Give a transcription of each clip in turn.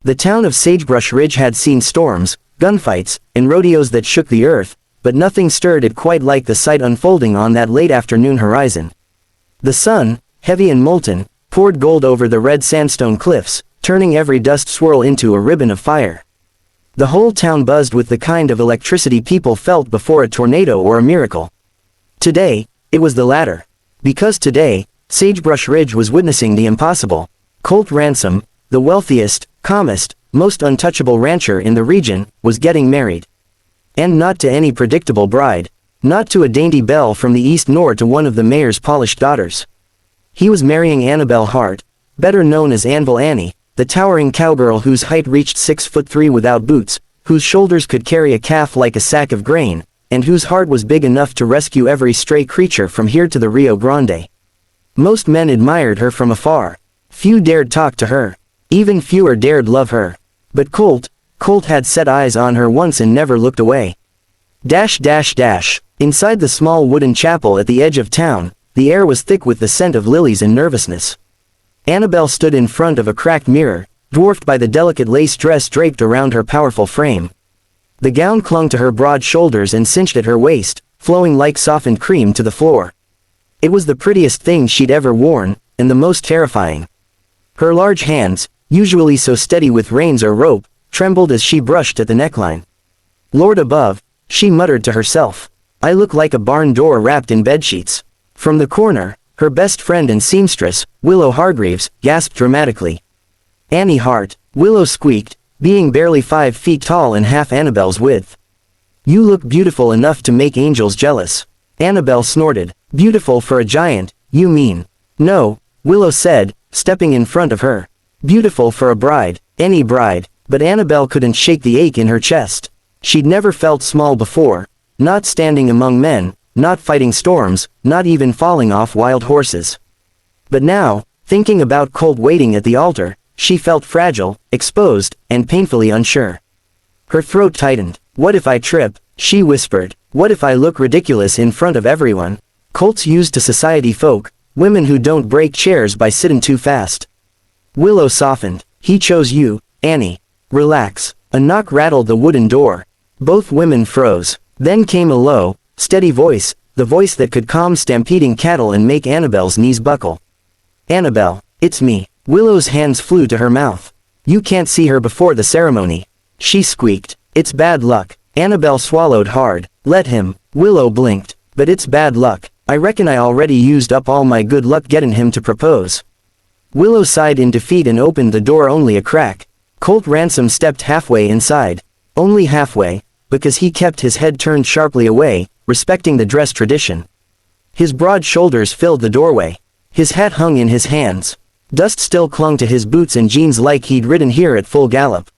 The town of Sagebrush Ridge had seen storms, gunfights, and rodeos that shook the earth, but nothing stirred it quite like the sight unfolding on that late afternoon horizon. The sun, heavy and molten, poured gold over the red sandstone cliffs, turning every dust swirl into a ribbon of fire. The whole town buzzed with the kind of electricity people felt before a tornado or a miracle. Today, it was the latter. Because today, Sagebrush Ridge was witnessing the impossible. Colt Ransom, the wealthiest, calmest, most untouchable rancher in the region, was getting married. And not to any predictable bride. Not to a dainty belle from the east nor to one of the mayor's polished daughters. He was marrying Annabelle Hart, better known as Anvil Annie, the towering cowgirl whose height reached 6'3" without boots, whose shoulders could carry a calf like a sack of grain, and whose heart was big enough to rescue every stray creature from here to the Rio Grande. Most men admired her from afar. Few dared talk to her. Even fewer dared love her. But Colt had set eyes on her once and never looked away. Inside the small wooden chapel at the edge of town, the air was thick with the scent of lilies and nervousness. Annabelle stood in front of a cracked mirror, dwarfed by the delicate lace dress draped around her powerful frame. The gown clung to her broad shoulders and cinched at her waist, flowing like softened cream to the floor. It was the prettiest thing she'd ever worn, and the most terrifying. Her large hands, usually so steady with reins or rope, trembled as she brushed at the neckline. Lord above, she muttered to herself. I look like a barn door wrapped in bedsheets. From the corner, her best friend and seamstress, Willow Hargreaves, gasped dramatically. Annie Hart, Willow squeaked, being barely 5 feet tall and half Annabelle's width. You look beautiful enough to make angels jealous. Annabelle snorted. Beautiful for a giant, you mean? No, Willow said, stepping in front of her. Beautiful for a bride, any bride, but Annabelle couldn't shake the ache in her chest. She'd never felt small before, not standing among men, not fighting storms, not even falling off wild horses. But now, thinking about Colt waiting at the altar, she felt fragile, exposed, and painfully unsure. Her throat tightened. What if I trip? She whispered. What if I look ridiculous in front of everyone? Colt's used to society folk, women who don't break chairs by sitting too fast. Willow softened. He chose you, Annie. Relax. A knock rattled the wooden door. Both women froze. Then came a low, steady voice, the voice that could calm stampeding cattle and make Annabelle's knees buckle. Annabelle, it's me. Willow's hands flew to her mouth. You can't see her before the ceremony. She squeaked. It's bad luck. Annabelle swallowed hard. Let him. Willow blinked. But it's bad luck. I reckon I already used up all my good luck getting him to propose. Willow sighed in defeat and opened the door only a crack. Colt Ransom stepped halfway inside. Only halfway, because he kept his head turned sharply away, respecting the dress tradition. His broad shoulders filled the doorway. His hat hung in his hands. Dust still clung to his boots and jeans like he'd ridden here at full gallop.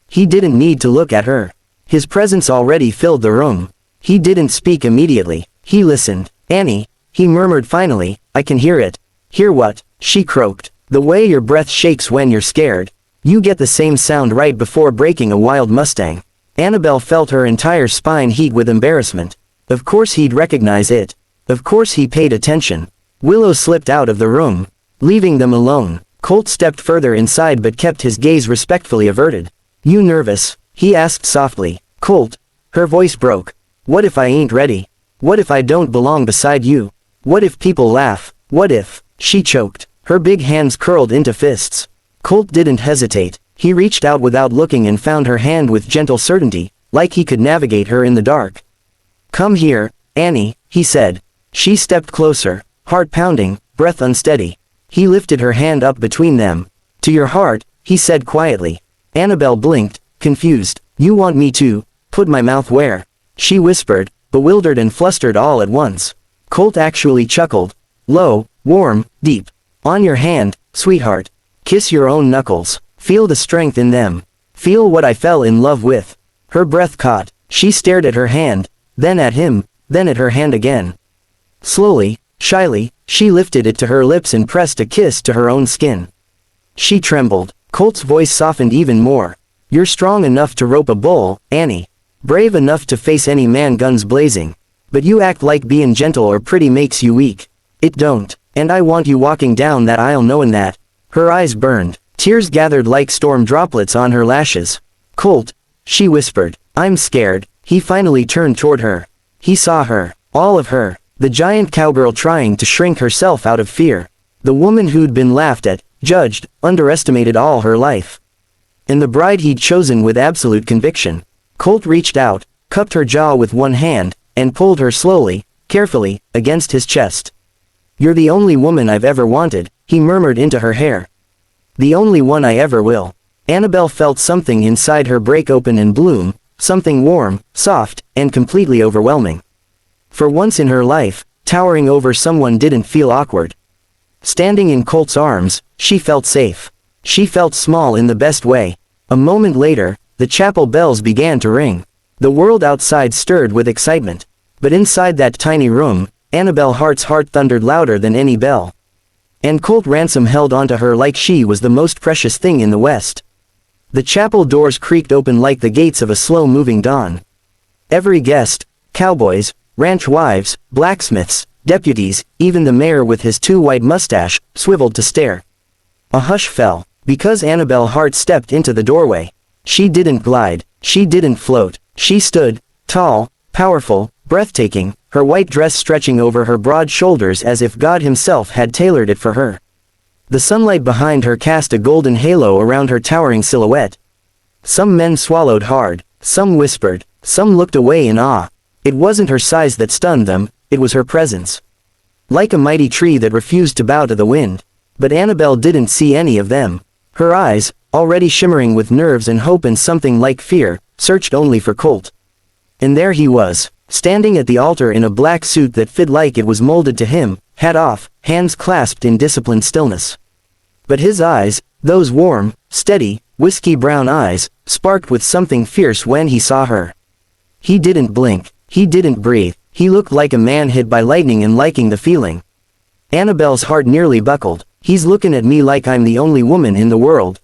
He didn't need to look at her. His presence already filled the room. He didn't speak immediately. He listened. Annie, he murmured finally, I can hear it. Hear what? She croaked. The way your breath shakes when you're scared. You get the same sound right before breaking a wild Mustang. Annabelle felt her entire spine heat with embarrassment. Of course he'd recognize it. Of course he paid attention. Willow slipped out of the room, leaving them alone. Colt stepped further inside but kept his gaze respectfully averted. You nervous? He asked softly. Colt. Her voice broke. What if I ain't ready? What if I don't belong beside you? What if people laugh? What if? She choked. Her big hands curled into fists. Colt didn't hesitate. He reached out without looking and found her hand with gentle certainty, like he could navigate her in the dark. Come here, Annie, he said. She stepped closer, heart pounding, breath unsteady. He lifted her hand up between them. To your heart, he said quietly. Annabelle blinked, confused. You want me to put my mouth where? She whispered, bewildered and flustered all at once. Colt actually chuckled. Low, warm, deep. On your hand, sweetheart. Kiss your own knuckles. Feel the strength in them. Feel what I fell in love with. Her breath caught. She stared at her hand, then at him, then at her hand again. Slowly, shyly, she lifted it to her lips and pressed a kiss to her own skin. She trembled. Colt's voice softened even more. You're strong enough to rope a bull, Annie. Brave enough to face any man guns blazing. But you act like being gentle or pretty makes you weak. It don't. And I want you walking down that aisle knowing that. Her eyes burned. Tears gathered like storm droplets on her lashes. "Colt," she whispered. "I'm scared." He finally turned toward her. He saw her. All of her. The giant cowgirl trying to shrink herself out of fear. The woman who'd been laughed at, judged, underestimated all her life. And the bride he'd chosen with absolute conviction. Colt reached out, cupped her jaw with one hand, and pulled her slowly, carefully, against his chest. "You're the only woman I've ever wanted," he murmured into her hair. "The only one I ever will." Annabelle felt something inside her break open and bloom, something warm, soft, and completely overwhelming. For once in her life, towering over someone didn't feel awkward. Standing in Colt's arms, she felt safe. She felt small in the best way. A moment later, the chapel bells began to ring. The world outside stirred with excitement. But inside that tiny room, Annabelle Hart's heart thundered louder than any bell. And Colt Ransom held onto her like she was the most precious thing in the West. The chapel doors creaked open like the gates of a slow-moving dawn. Every guest, cowboys, ranch wives, blacksmiths, deputies, even the mayor with his too white mustache, swiveled to stare. A hush fell, because Annabelle Hart stepped into the doorway. She didn't glide, she didn't float, she stood, tall, powerful, breathtaking, her white dress stretching over her broad shoulders as if God himself had tailored it for her. The sunlight behind her cast a golden halo around her towering silhouette. Some men swallowed hard, some whispered, some looked away in awe. It wasn't her size that stunned them, it was her presence. Like a mighty tree that refused to bow to the wind. But Annabelle didn't see any of them. Her eyes, already shimmering with nerves and hope and something like fear, searched only for Colt. And there he was, standing at the altar in a black suit that fit like it was molded to him, hat off, hands clasped in disciplined stillness. But his eyes, those warm, steady, whiskey-brown eyes, sparked with something fierce when he saw her. He didn't blink, he didn't breathe, he looked like a man hit by lightning and liking the feeling. Annabelle's heart nearly buckled. "He's looking at me like I'm the only woman in the world."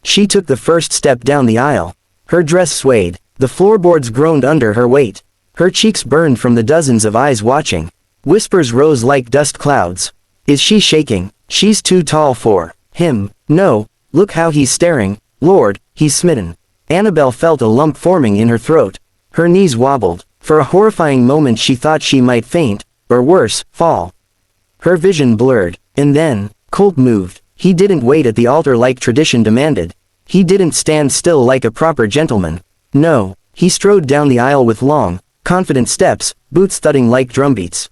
She took the first step down the aisle. Her dress swayed, the floorboards groaned under her weight. Her cheeks burned from the dozens of eyes watching. Whispers rose like dust clouds. "Is she shaking? She's too tall for him. No, look how he's staring. Lord, he's smitten." Annabelle felt a lump forming in her throat. Her knees wobbled. For a horrifying moment she thought she might faint, or worse, fall. Her vision blurred. And then, Colt moved. He didn't wait at the altar like tradition demanded. He didn't stand still like a proper gentleman. No, he strode down the aisle with long, confident steps, boots thudding like drumbeats.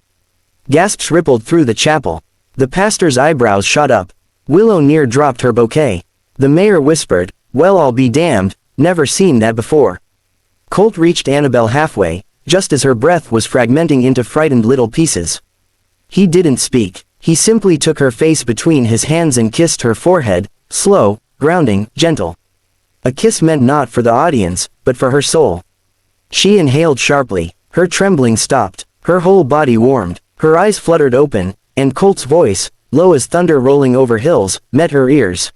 Gasps rippled through the chapel. The pastor's eyebrows shot up. Willow near dropped her bouquet. The mayor whispered, "Well, I'll be damned, never seen that before." Colt reached Annabelle halfway, just as her breath was fragmenting into frightened little pieces. He didn't speak. He simply took her face between his hands and kissed her forehead, slow, grounding, gentle. A kiss meant not for the audience, but for her soul. She inhaled sharply. Her trembling stopped. Her whole body warmed. Her eyes fluttered open, and Colt's voice, low as thunder rolling over hills, met her ears.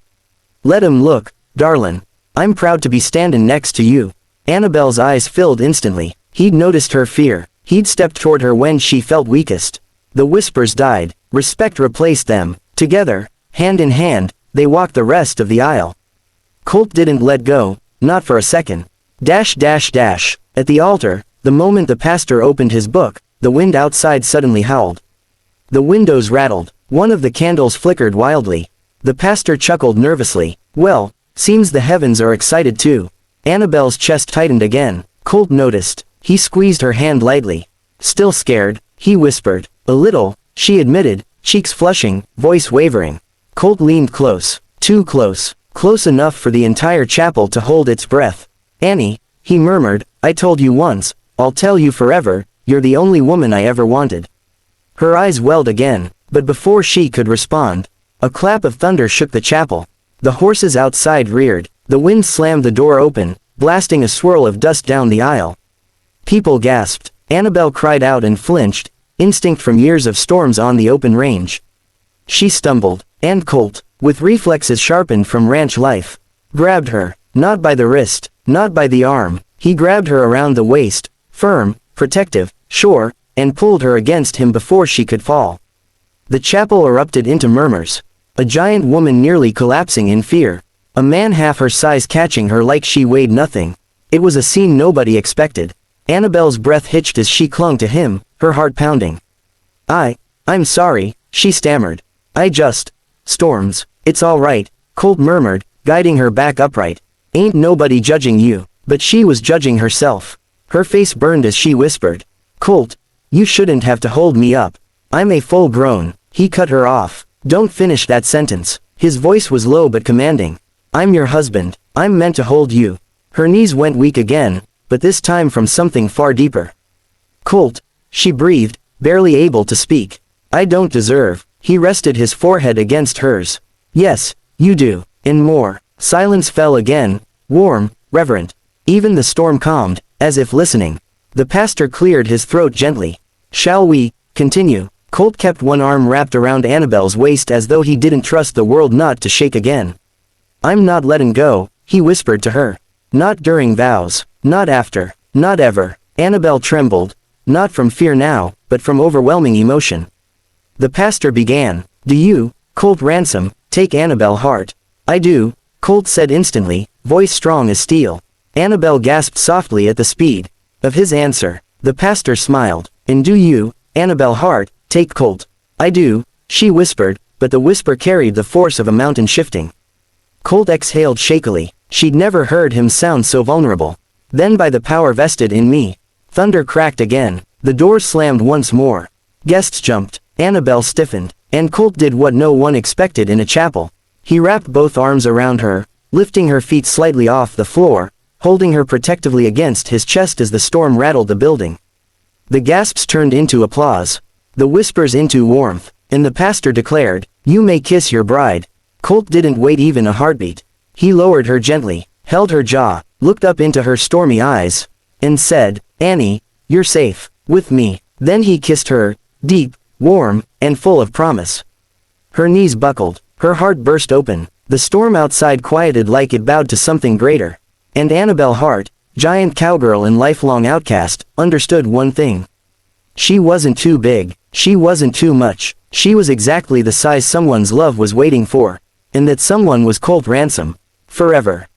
"Let him look, darlin'. I'm proud to be standin' next to you." Annabelle's eyes filled instantly. He'd noticed her fear. He'd stepped toward her when she felt weakest. The whispers died. Respect replaced them. Together, hand in hand, they walked the rest of the aisle. Colt didn't let go, not for a second. Dash dash dash. At the altar, the moment the pastor opened his book, the wind outside suddenly howled. The windows rattled. One of the candles flickered wildly. The pastor chuckled nervously. "Well, seems the heavens are excited too." Annabelle's chest tightened again. Colt noticed. He squeezed her hand lightly. "Still scared?" he whispered. "A little," she admitted, cheeks flushing, voice wavering. Colt leaned close. Too close. Close enough for the entire chapel to hold its breath. "Annie," he murmured, "I told you once, I'll tell you forever, you're the only woman I ever wanted." Her eyes welled again, but before she could respond, a clap of thunder shook the chapel. The horses outside reared. The wind slammed the door open, blasting a swirl of dust down the aisle. People gasped. Annabelle cried out and flinched, instinct from years of storms on the open range. She stumbled, and Colt, with reflexes sharpened from ranch life, grabbed her, not by the wrist, not by the arm, he grabbed her around the waist, firm, protective, sure, and pulled her against him before she could fall. The chapel erupted into murmurs. A giant woman nearly collapsing in fear. A man half her size catching her like she weighed nothing. It was a scene nobody expected. Annabelle's breath hitched as she clung to him, her heart pounding. I'm sorry, she stammered. Storms, it's all right, Colt murmured, guiding her back upright. Ain't nobody judging you. But she was judging herself. Her face burned as she whispered. Colt, you shouldn't have to hold me up. I'm a full grown. He cut her off. Don't finish that sentence. His voice was low but commanding. I'm your husband. I'm meant to hold you. Her knees went weak again, but this time from something far deeper. Colt, she breathed, barely able to speak. I don't deserve. He rested his forehead against hers. Yes, you do, and more. Silence fell again, warm, reverent. Even the storm calmed, as if listening. The pastor cleared his throat gently. Shall we continue? Colt kept one arm wrapped around Annabelle's waist as though he didn't trust the world not to shake again. I'm not letting go, he whispered to her. Not during vows, not after, not ever. Annabelle trembled, not from fear now, but from overwhelming emotion. The pastor began. Do you, Colt Ransom, take Annabelle Hart? I do, Colt said instantly, voice strong as steel. Annabelle gasped softly at the speed of his answer. The pastor smiled. And do you, Annabelle Hart, take Colt? I do, she whispered, but the whisper carried the force of a mountain shifting. Colt exhaled shakily. She'd never heard him sound so vulnerable. Then by the power vested in me. Thunder cracked again. The door slammed once more. Guests jumped. Annabelle stiffened. And Colt did what no one expected in a chapel. He wrapped both arms around her, lifting her feet slightly off the floor, holding her protectively against his chest as the storm rattled the building. The gasps turned into applause. The whispers into warmth. And the pastor declared, you may kiss your bride. Colt didn't wait even a heartbeat. He lowered her gently, held her jaw, looked up into her stormy eyes, and said, Annie, you're safe, with me. Then he kissed her, deep, warm, and full of promise. Her knees buckled, her heart burst open. The storm outside quieted like it bowed to something greater. And Annabelle Hart, giant cowgirl and lifelong outcast, understood one thing. She wasn't too big, she wasn't too much, she was exactly the size someone's love was waiting for. And that someone was Colt Ransom. Forever.